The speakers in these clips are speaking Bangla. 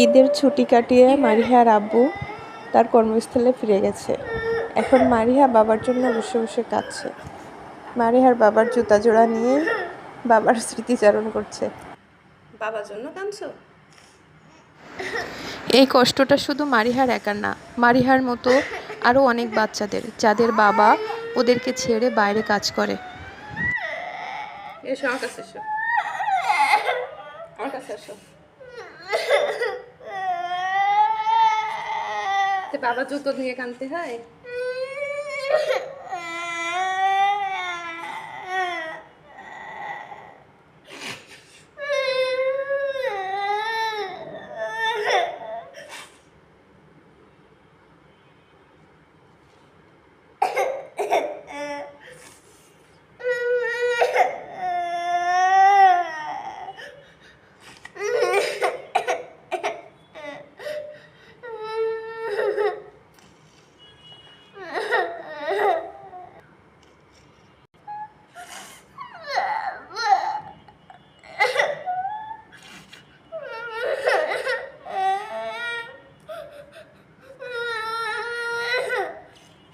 ঈদের ছুটি কাটিয়ে মারিহার আব্বু তার কর্মস্থলে ফিরে গেছে। এখন মারিহা বাবার জন্য বসে বসে কাঁদছে। মারিহার বাবার জুতা জোড়া নিয়ে বাবার স্মৃতিচারণ করছে। বাবার জন্য কাঁদছো? এই কষ্টটা শুধু মারিহার একার না, মারিহার মতো আরও অনেক বাচ্চাদের, যাদের বাবা ওদেরকে ছেড়ে বাইরে কাজ করে। এসো আমার কাছে, এসো আমার কাছে, এসো। বাবা জুতো নিয়ে কাঁদতে হয়?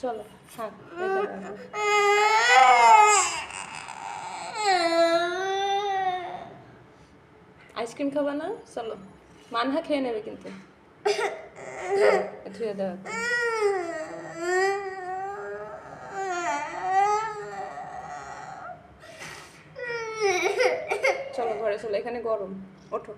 চলো, হ্যাঁ, আইসক্রিম খাবা না? চলো, মানহা খেয়ে নেবে কিন্তু। ধুয়ে দেওয়া, চলো ঘরে চলো, এখানে গরম, ওঠো।